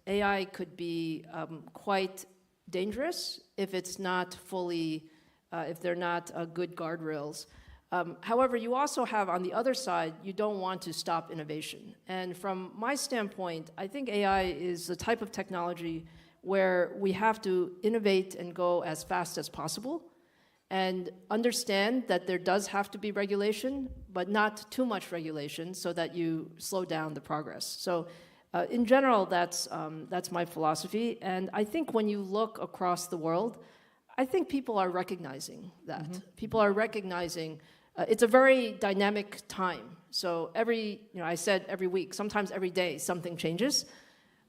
AI could be quite dangerous if it's not fully, if they're not good guardrails. However, you also have on the other side, you don't want to stop innovation. And from my standpoint, I think AI is the type of technology where we have to innovate and go as fast as possible and understand that there does have to be regulation, but not too much regulation so that you slow down the progress. So in general, that's my philosophy. And I think when you look across the world, I think people are recognizing that. People are recognizing it's a very dynamic time. So I said every week, sometimes every day, something changes.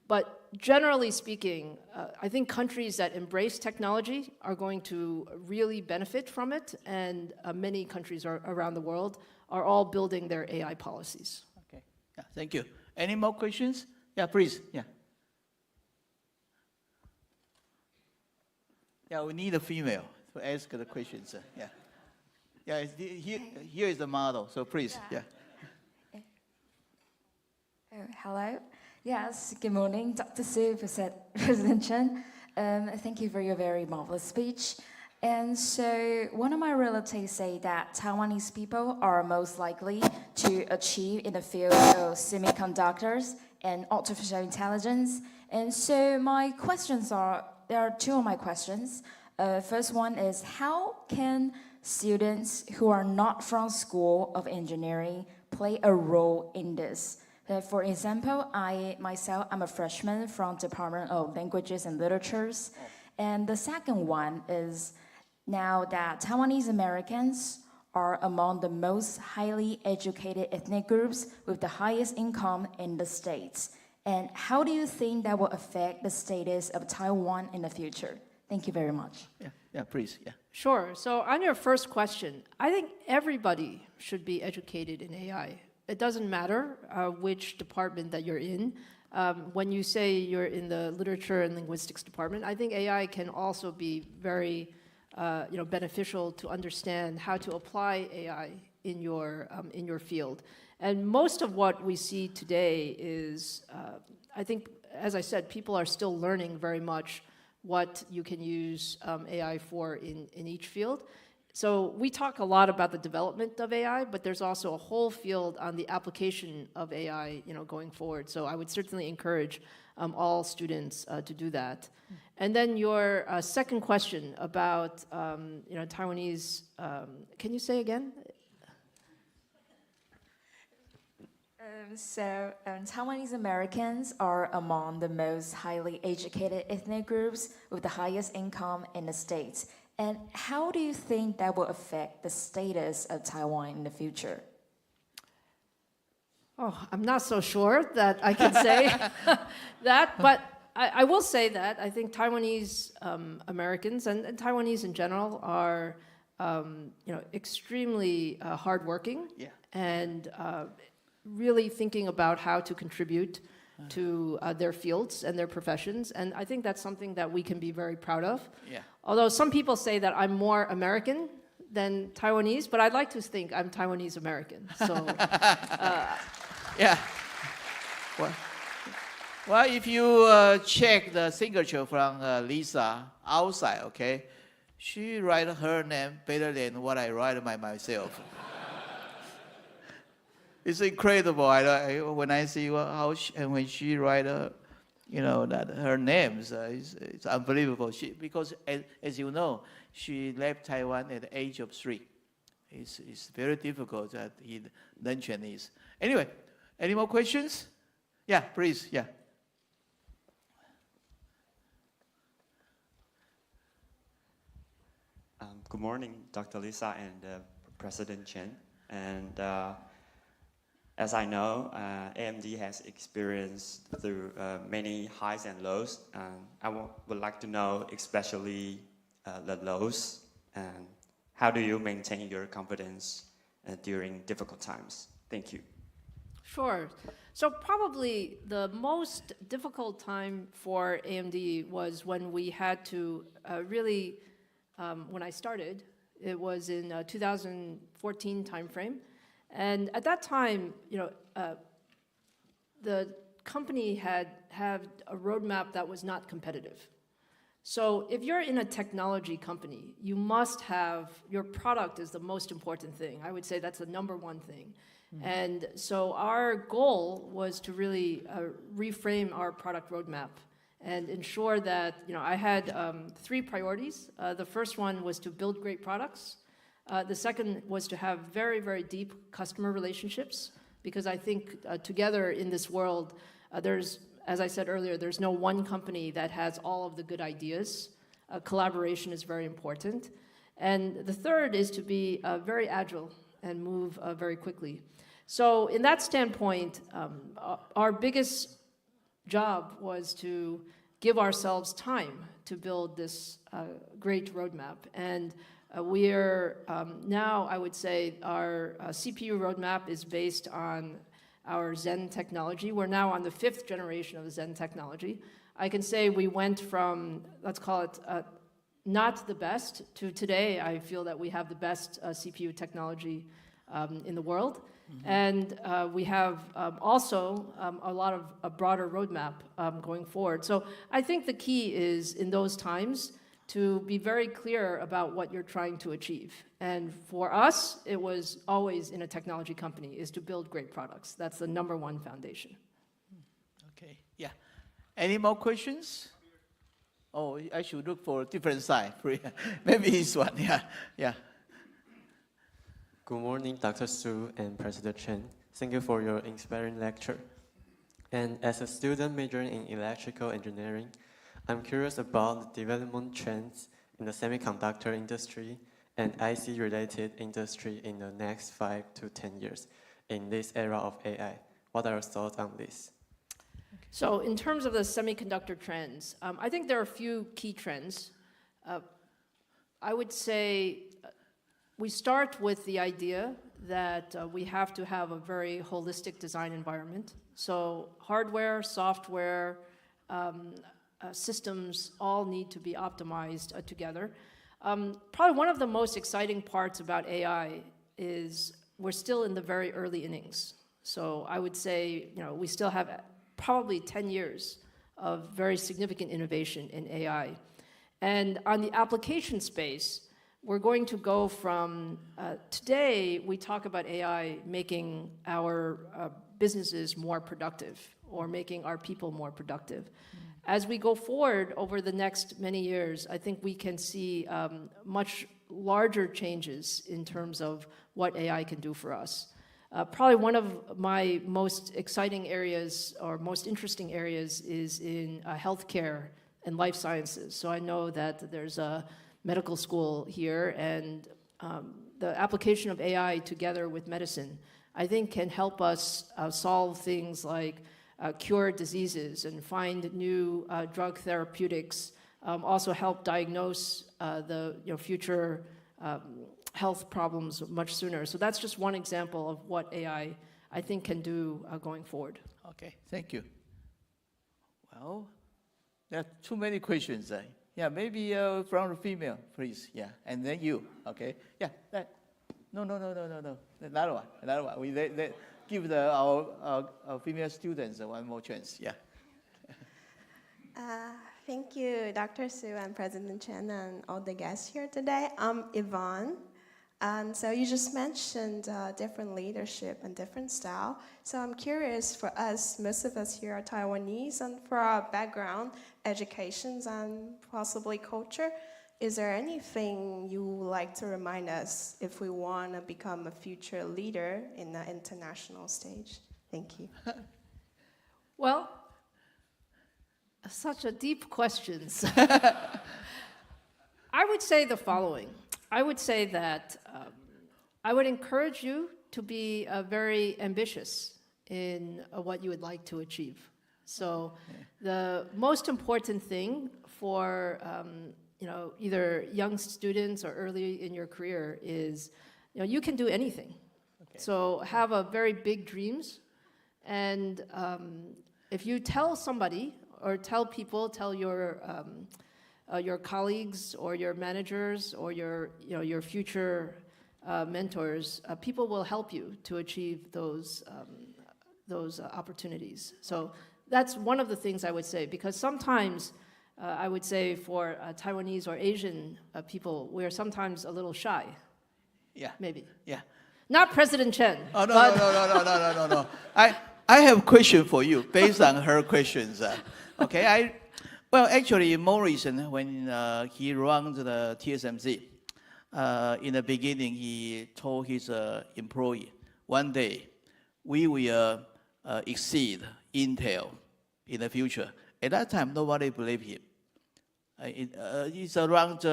But generally speaking, I think countries that embrace technology are going to really benefit from it, and many countries around the world are all building their AI policies. Okay, yeah, thank you. Any more questions? Yeah, please, yeah. Yeah, we need a female to ask the questions, yeah. Yeah, here is the model, so please, yeah. Oh, hello. Yes, good morning, Dr. Su, President Chen. Thank you for your very marvelous speech. And so one of my relatives say that Taiwanese people are most likely to achieve in the field of semiconductors and artificial intelligence. And so my questions there are two of my questions. First one is, how can students who are not from School of Engineering play a role in this? For example, I'm a freshman from Department of Languages and Literatures. And the second one is, now that Taiwanese Americans are among the most highly educated ethnic groups with the highest income in the States. And how do you think that will affect the status of Taiwan in the future? Thank you very much. Yeah, please, yeah. Sure. So on your first question, I think everybody should be educated in AI. It doesn't matter which department that you're in. When you say you're in the literature and linguistics department, I think AI can also be very beneficial to understand how to apply AI in your field. And most of what we see today is, I think, as I said, people are still learning very much what you can use AI for in each field. So we talk a lot about the development of AI, but there's also a whole field on the application of AI, going forward. So I would certainly encourage all students to do that. And then your second question about Taiwanese, can you say again? Taiwanese Americans are among the most highly educated ethnic groups with the highest income in the States. And how do you think that will affect the status of Taiwan in the future? Oh, I'm not so sure that I can say that, but I will say that I think Taiwanese Americans and Taiwanese in general are extremely hardworking, and really thinking about how to contribute to their fields and their professions. And I think that's something that we can be very proud of. Yeah. Although some people say that I'm more American than Taiwanese, but I'd like to think I'm Taiwanese American. So, yeah. Well, if you check the signature from Lisa outside, okay, she write her name better than what I write by myself. It's incredible. When I see when she write, that her names, it's unbelievable. Because as you know, she left Taiwan at the age of 3. It's very difficult that he learn Chinese. Anyway, any more questions? Yeah, please. Yeah. Good morning, Dr. Lisa and President Chen. And as I know, AMD has experienced through many highs and lows. I would like to know especially the lows, and how do you maintain your confidence during difficult times? Thank you. Sure. So probably the most difficult time for AMD was when we had to really, when I started, it was in 2014 timeframe. And at that time, the company had a roadmap that was not competitive. So if you're in a technology company, you must have, your product is the most important thing. I would say that's the number one thing. And so our goal was to really reframe our product roadmap and ensure that, I had 3 priorities. The first one was to build great products. The second was to have very, very deep customer relationships, because I think together in this world, there's, as I said earlier, there's no one company that has all of the good ideas. Collaboration is very important. And the third is to be very agile and move very quickly. So in that standpoint, our biggest job was to give ourselves time to build this great roadmap. And we're now, I would say, our CPU roadmap is based on our Zen technology. We're now on the 5th generation of the Zen technology. I can say we went from, let's call it, not the best to today. I feel that we have the best CPU technology in the world. And we have also a lot of a broader roadmap going forward. So I think the key is, in those times, to be very clear about what you're trying to achieve. And for us, it was always, in a technology company, is to build great products. That's the number one foundation. Okay, yeah. Any more questions? Oh, I should look for a different side. Maybe this one, yeah. Good morning, Dr. Su and President Chen. Thank you for your inspiring lecture. And as a student majoring in electrical engineering, I'm curious about the development trends in the semiconductor industry and IC-related industry in the next 5 to 10 years in this era of AI. What are your thoughts on this? So in terms of the semiconductor trends, I think there are a few key trends. I would say we start with the idea that we have to have a very holistic design environment. So hardware, software, systems all need to be optimized together. Probably one of the most exciting parts about AI is we're still in the very early innings. So I would say, we still have probably 10 years of very significant innovation in AI. And on the application space, we're going to go from, today we talk about AI making our businesses more productive or making our people more productive. As we go forward over the next many years, I think we can see much larger changes in terms of what AI can do for us. Probably one of my most exciting areas or most interesting areas is in healthcare and life sciences. So I know that there's a medical school here, and the application of AI together with medicine, I think, can help us solve things like cure diseases and find new drug therapeutics, also help diagnose the future health problems much sooner. So that's just one example of what AI, I think, can do going forward. Okay, thank you. Well, there are too many questions. Yeah, maybe from the female, please. Yeah, and then you. Okay. Yeah. No. Another one. We give our female students one more chance. Yeah. Thank you, Dr. Su and President Chen and all the guests here today. I'm Yvonne. And so you just mentioned different leadership and different style. So I'm curious, for us, most of us here are Taiwanese, and for our background, educations, and possibly culture, is there anything you would like to remind us if we want to become a future leader in the international stage? Thank you. Well, such a deep questions. I would say the following. I would say that I would encourage you to be very ambitious in what you would like to achieve. So the most important thing for either young students or early in your career is you can do anything. Okay. So have a very big dreams, and if you tell somebody or tell people, tell your colleagues or your managers or your future mentors, people will help you to achieve those opportunities. So that's one of the things I would say, because sometimes I would say for Taiwanese or Asian people, we're sometimes a little shy. Yeah. Maybe. Yeah. Not President Chen. Oh, no. I have a question for you based on her questions. Okay. Well, actually, more recent, when he ran the TSMC, in the beginning, he told his employee, one day, we will exceed Intel in the future. At that time, nobody believed him. It's around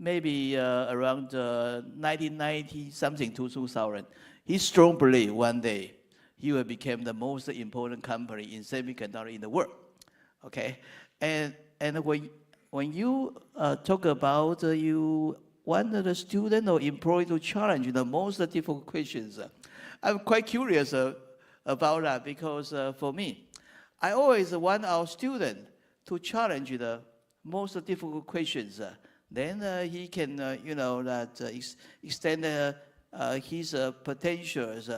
maybe around 1990 something to 2000. He strongly believed one day he will become the most important company in semiconductor in the world. Okay, and when you talk about you want the student or employee to challenge the most difficult questions, I'm quite curious about that, because for me, I always want our student to challenge the most difficult questions. Then he can, extend his potentials.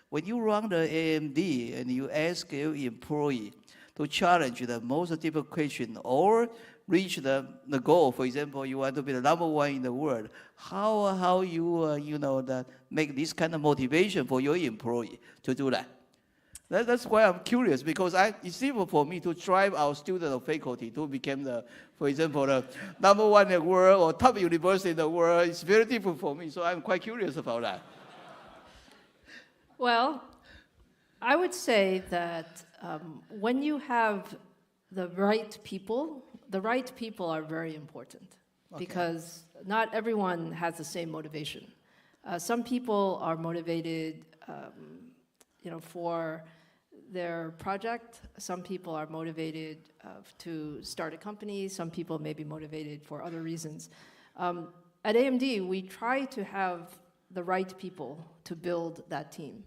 When you run the AMD and you ask your employee to challenge the most difficult question or reach the goal, for example, you want to be the #1 in the world, how you make this kind of motivation for your employee to do that? That's why I'm curious, because it's difficult for me to drive our student or faculty to become for example, the #1 in the world or top university in the world. It's very difficult for me, so I'm quite curious about that. Well, I would say that when you have the right people are very important, because not everyone has the same motivation. Some people are motivated, for their project. Some people are motivated to start a company. Some people may be motivated for other reasons. At AMD, we try to have the right people to build that team.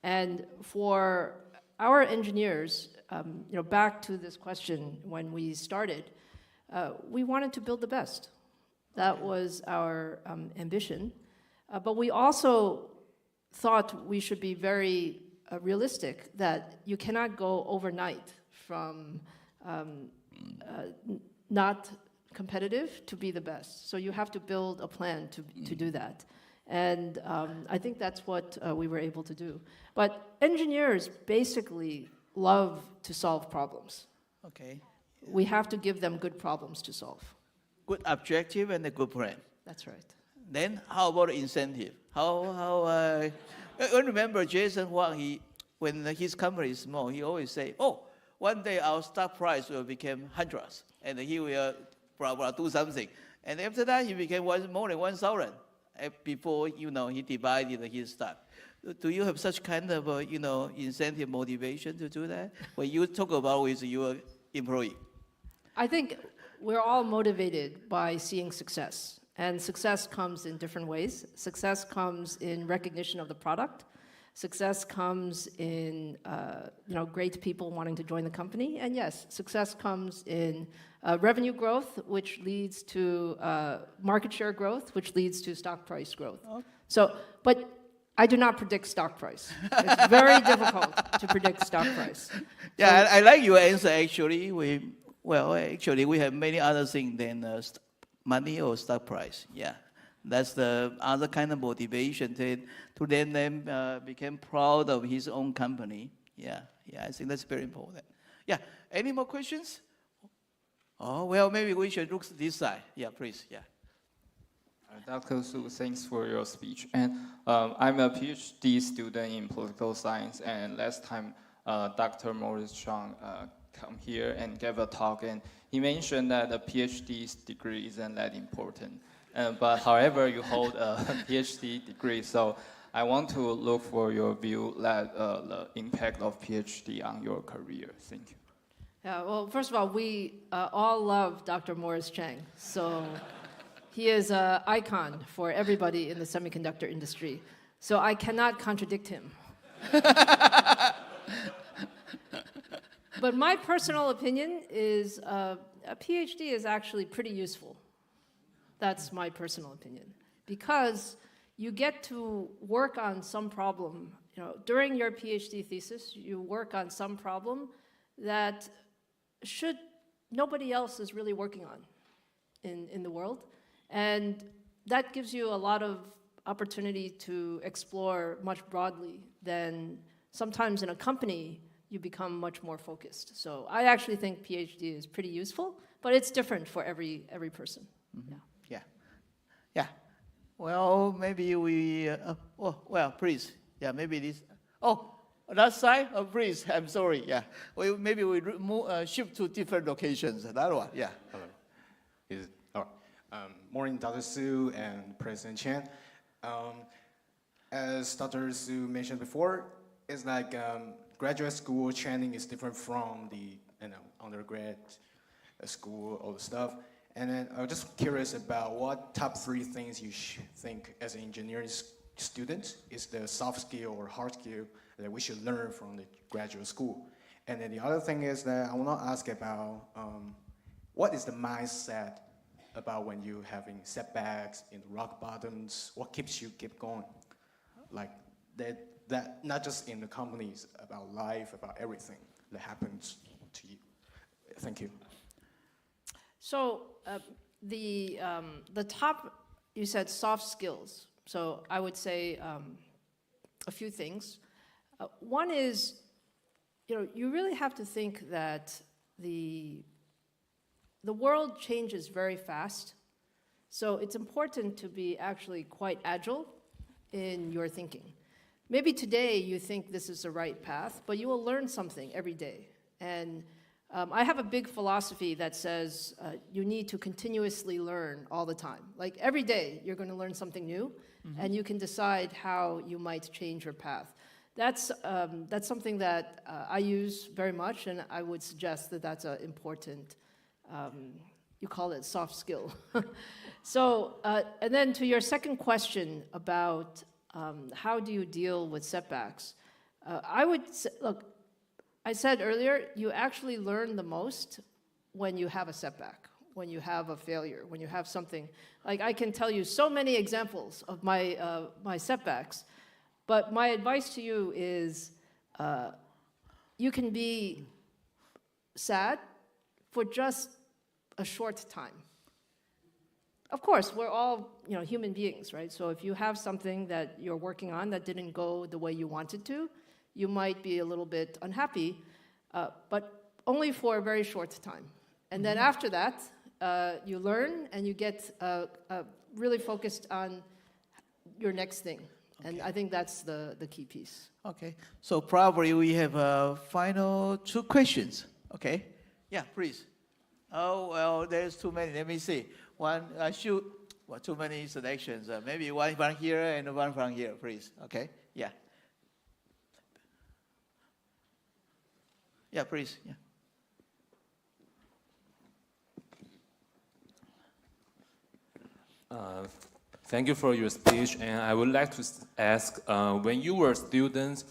And for our engineers, back to this question when we started, we wanted to build the best. That was our ambition. But we also thought we should be very realistic, that you cannot go overnight from not competitive to be the best. So you have to build a plan to do that. And I think that's what we were able to do. But engineers basically love to solve problems. Okay. We have to give them good problems to solve. Good objective and a good plan. That's right. Then how about incentive? I remember Jason Huang, when his company is small, he always say, one day our stock price will become hundreds, and he will do something. And after that, he became more than 1,000 before, he divided his stock. Do you have such kind of, incentive motivation to do that when you talk about with your employee? I think we're all motivated by seeing success. And success comes in different ways. Success comes in recognition of the product. Success comes in great people wanting to join the company. And yes, success comes in revenue growth, which leads to market share growth, which leads to stock price growth. Okay. But I do not predict stock price. It's very difficult to predict stock price. Yeah, I like your answer, actually. We have many other things than money or stock price. Yeah, that's the other kind of motivation to then become proud of his own company. Yeah, I think that's very important. Yeah, any more questions? Oh, well, maybe we should look this side. Yeah, please, yeah. Dr. Su, thanks for your speech. And I'm a PhD student in political science, and last time Dr. Morris Chang come here and gave a talk, and he mentioned that a PhD degree isn't that important. But however, you hold a PhD degree, so I want to look for your view that the impact of PhD on your career. Thank you. Yeah, well, first of all, we all love Dr. Morris Chang. So he is an icon for everybody in the semiconductor industry. So I cannot contradict him. But my personal opinion is a PhD is actually pretty useful. That's my personal opinion. Because you get to work on some problem. During your PhD thesis, you work on some problem that nobody else is really working on in the world. And that gives you a lot of opportunity to explore much broadly than sometimes in a company you become much more focused. So I actually think PhD is pretty useful, but it's different for every person. Yeah. Well, maybe we, please. Yeah, maybe this. Oh, that side? Oh, please, I'm sorry. Yeah. Maybe we shift to different locations. That one, yeah. Hello. Morning, Dr. Su and President Chen. As Dr. Su mentioned before, it's like graduate school training is different from the undergrad school, all the stuff. And then I was just curious about what top 3 things you think as an engineering student is the soft skill or hard skill that we should learn from the graduate school. And then the other thing is that I want to ask about what is the mindset about when you're having setbacks in rock bottoms? What keeps you keep going? Like that not just in the companies, about life, about everything that happens to you. Thank you. So the top, you said soft skills. So I would say a few things. One is, you really have to think that the world changes very fast. So it's important to be actually quite agile in your thinking. Maybe today you think this is the right path, but you will learn something every day. And I have a big philosophy that says you need to continuously learn all the time. Like every day you're going to learn something new, and you can decide how you might change your path. That's something that I use very much, and I would suggest that that's an important, you call it soft skill. So, and then to your second question about how do you deal with setbacks, I would say, look, I said earlier, you actually learn the most when you have a setback, when you have a failure, when you have something. Like I can tell you so many examples of my setbacks, but my advice to you is you can be sad for just a short time. Of course, we're all human beings, right? So if you have something that you're working on that didn't go the way you wanted to, you might be a little bit unhappy, but only for a very short time. And then after that, you learn and you get really focused on your next thing. Okay. And I think that's the key piece. Okay, so probably we have final 2 questions. Okay, yeah, please. Oh, well, there's too many. Let me see. One, too many selections. Maybe one from here and one from here, please. Okay, yeah. Yeah, please. Yeah. Thank you for your speech, and I would like to ask, when you were students,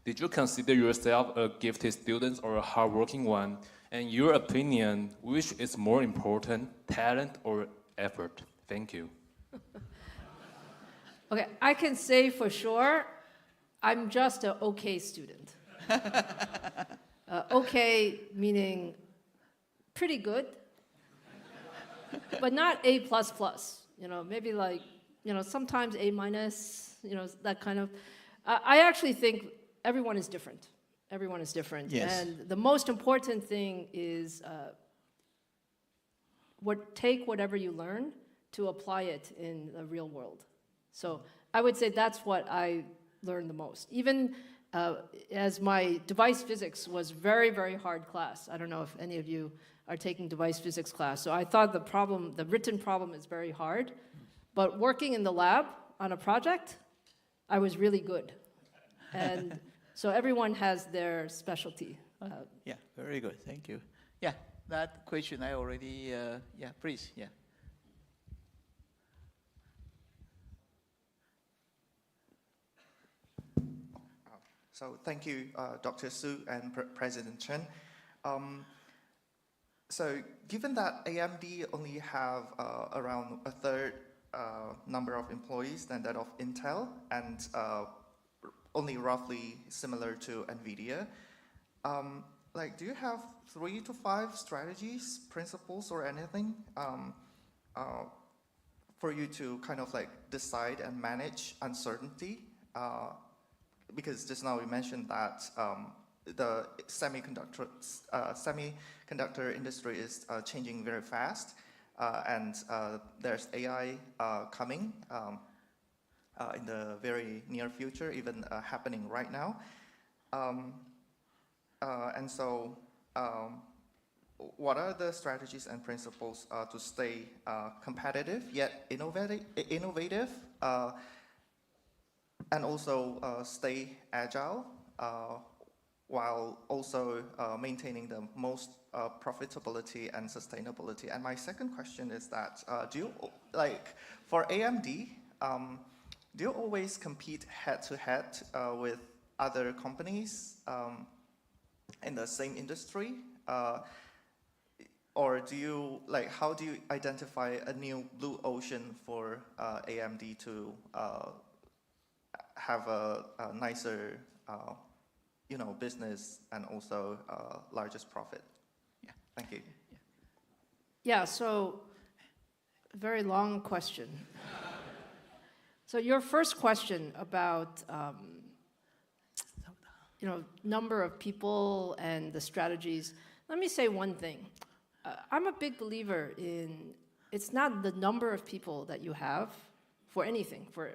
did you consider yourself a gifted student or a hardworking one? And in your opinion, which is more important, talent or effort? Thank you. Okay, I can say for sure, I'm just an okay student. Okay meaning pretty good, but not A++. Maybe like, sometimes A-, that kind of. I actually think everyone is different. Everyone is different. Yes. And the most important thing is take whatever you learn to apply it in the real world. So I would say that's what I learned the most. Even as my device physics was very, very hard class. I don't know if any of you are taking device physics class. So I thought the written problem is very hard. But working in the lab on a project, I was really good. And so everyone has their specialty. Yeah, very good. Thank you. Yeah, that question I already, yeah, please, yeah. So thank you, Dr. Su and President Chen. So given that AMD only have around a third number of employees than that of Intel, and only roughly similar to NVIDIA, like, do you have 3 to 5 strategies, principles, or anything for you to kind of like decide and manage uncertainty? Because just now we mentioned that the semiconductor industry is changing very fast, and there's AI coming in the very near future, even happening right now. And so, what are the strategies and principles to stay competitive yet innovative, and also stay agile, while also maintaining the most profitability and sustainability? And my second question is that, do you, like, for AMD, do you always compete head-to-head with other companies in the same industry? Or do you, like, how do you identify a new blue ocean for AMD to have a nicer, you know, business and also largest profit? Yeah, thank you. Yeah, so very long question. So your first question about you know, number of people and the strategies. Let me say one thing. I'm a big believer in, it's not the number of people that you have for anything. For,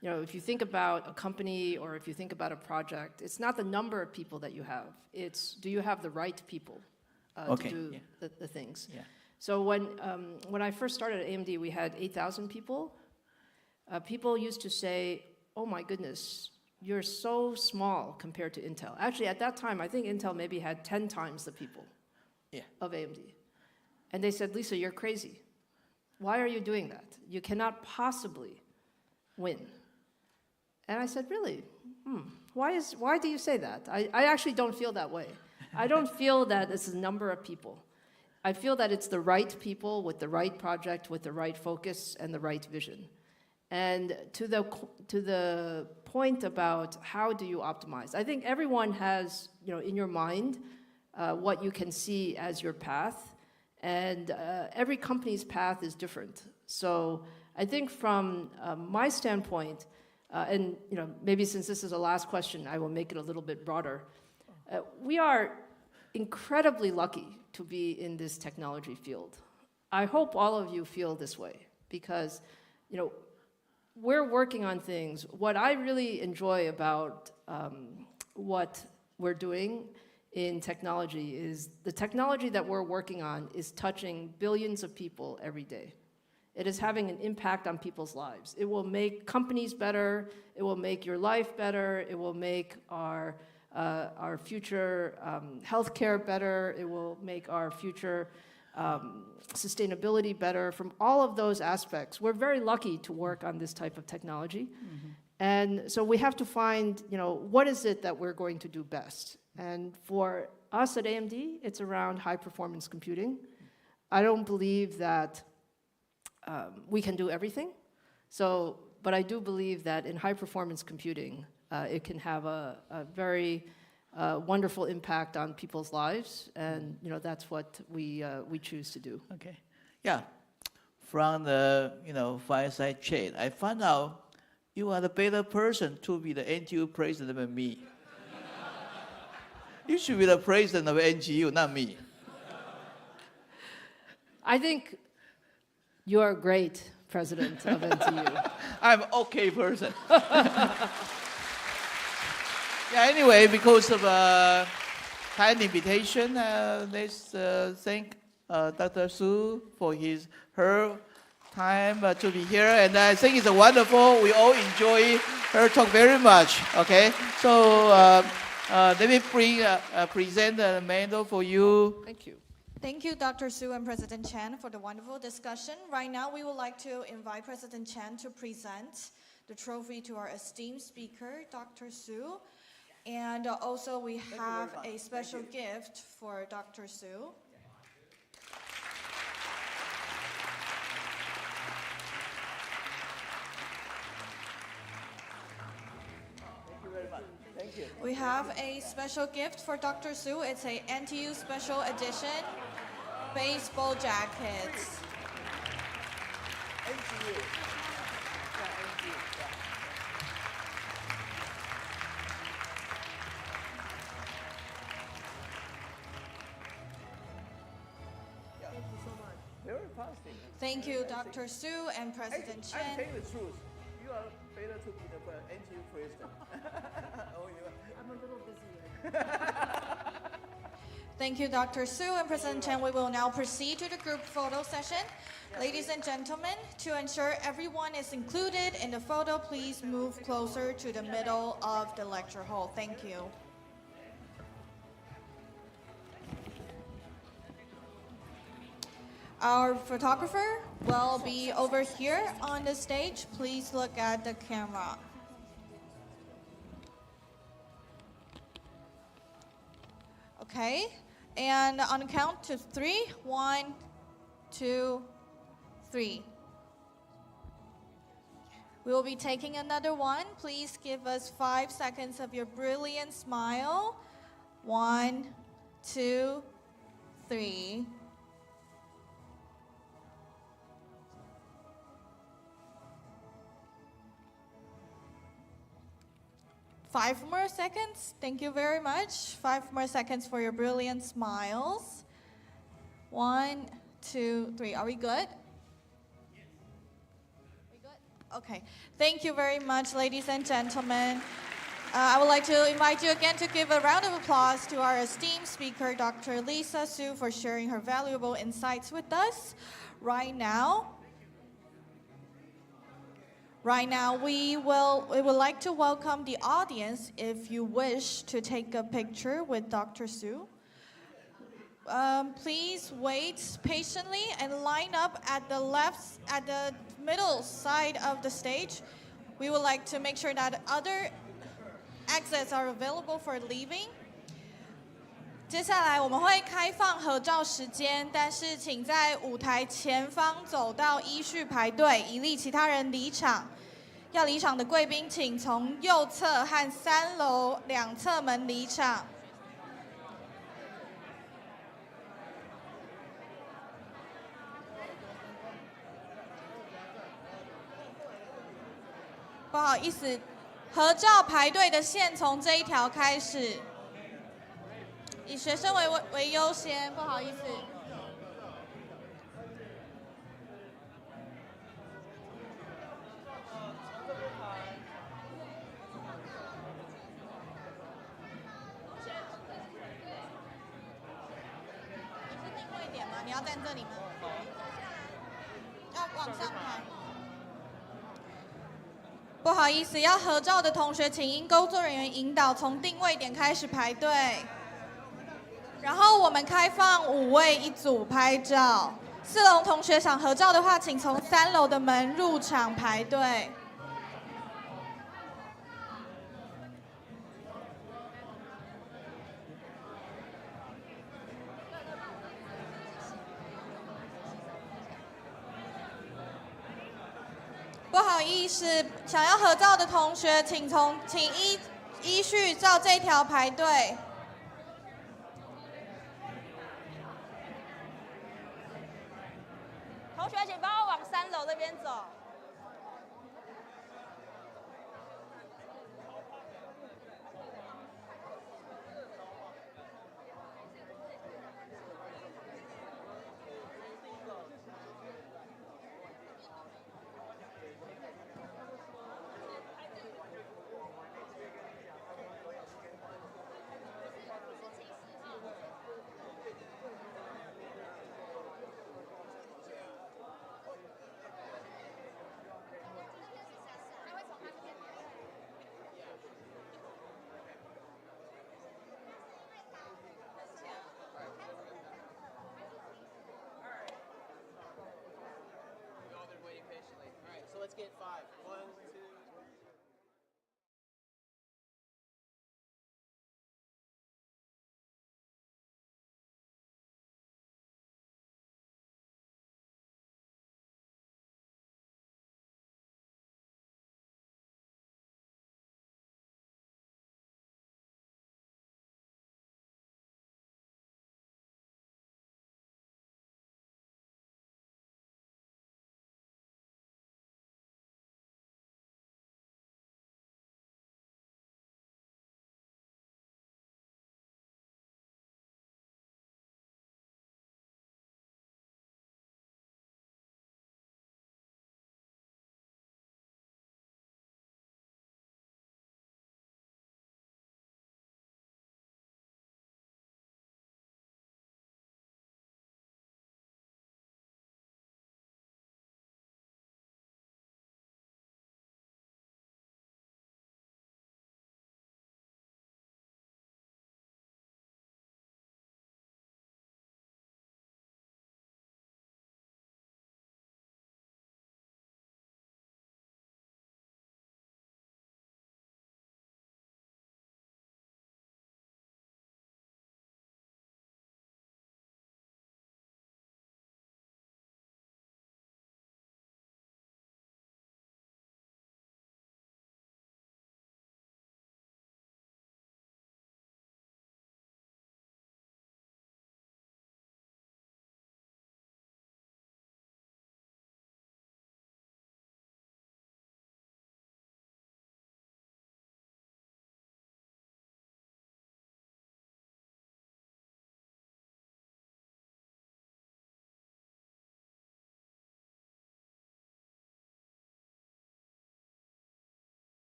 you know, if you think about a company or if you think about a project, it's not the number of people that you have. It's, do you have the right people to do the things? Yeah. So when I first started at AMD, we had 8,000 people. People used to say, oh my goodness, you're so small compared to Intel. Actually, at that time, I think Intel maybe had 10 times the people of AMD. And they said, Lisa, you're crazy. Why are you doing that? You cannot possibly win. And I said, really? Why do you say that? I actually don't feel that way. I don't feel that it's the number of people. I feel that it's the right people with the right project, with the right focus and the right vision. And to the point about how do you optimize, I think everyone has, you know, in your mind what you can see as your path, and every company's path is different. So I think from my standpoint, and you know, maybe since this is the last question, I will make it a little bit broader. We are incredibly lucky to be in this technology field. I hope all of you feel this way, because, you know, we're working on things. What I really enjoy about what we're doing in technology is the technology that we're working on is touching billions of people every day. It is having an impact on people's lives. It will make companies better. It will make your life better. It will make our future healthcare better. It will make our future sustainability better. From all of those aspects, we're very lucky to work on this type of technology. And so we have to find, you know, what is it that we're going to do best? And for us at AMD, it's around high-performance computing. I don't believe that we can do everything. So, but I do believe that in high-performance computing, it can have a very wonderful impact on people's lives, and you know, that's what we choose to do. Okay, yeah. From the fireside chat, I found out you are the better person to be the NTU president than me. You should be the president of NGU, not me. I think you are a great president of NTU. I'm an okay person. Yeah, anyway, because of kind invitation, let's thank Dr. Su for her time to be here. And I think it's wonderful. We all enjoy her talk very much. Okay, so let me present the medal for you. Thank you. Thank you, Dr. Su and President Chen, for the wonderful discussion. Right now, we would like to invite President Chen to present the trophy to our esteemed speaker, Dr. Su. And also, we have a special gift for Dr. Su. Thank you very much. Thank We have a special gift for Dr. Su. It's a NTU special edition baseball jacket. NTU. Yeah, NTU. Yeah. Thank you so much. Very positive. Thank you, Dr. Su and President Chen. I'm telling the truth. You are better to be the NTU president. Oh, you are. I'm a little busy right now. Thank you, Dr. Su and President Chen. We will now proceed to the group photo session. Ladies and gentlemen, to ensure everyone is included in the photo, please move closer to the middle of the lecture hall. Thank you. Our photographer will be over here on the stage. Please look at the camera. Okay, and on the count to 3, 1, 2, 3. We will be taking another one. Please give us 5 seconds of your brilliant smile. 1, 2, 3. Five more seconds. Thank you very much. 5 more seconds for your brilliant smiles. 1, 2, 3. Are we good? We good? Okay. Thank you very much, ladies and gentlemen. I would like to invite you again to give a round of applause to our esteemed speaker, Dr. Lisa Su, for sharing her valuable insights with us. Right now, we would like to welcome the audience if you wish to take a picture with Dr. Su. Please wait patiently and line up at the middle side of the stage. We would like to make sure that other exits are available for leaving. 接下来我们会开放合照时间，但是请在舞台前方走到依序排队，以利其他人离场。要离场的贵宾，请从右侧和3楼2侧门离场。不好意思，合照排队的线从这一条开始。 以学生为优先，不好意思。你是定位点吗？你要站这里吗？要往上排。不好意思，要合照的同学，请因工作人员引导，从定位点开始排队。 然后我们开放5位一组拍照，4楼同学想合照的话，请从3楼的门入场排队。不好意思，想要合照的同学，请依序照这条排队。 同学，请帮我往3楼那边走。Let's get 5. 1,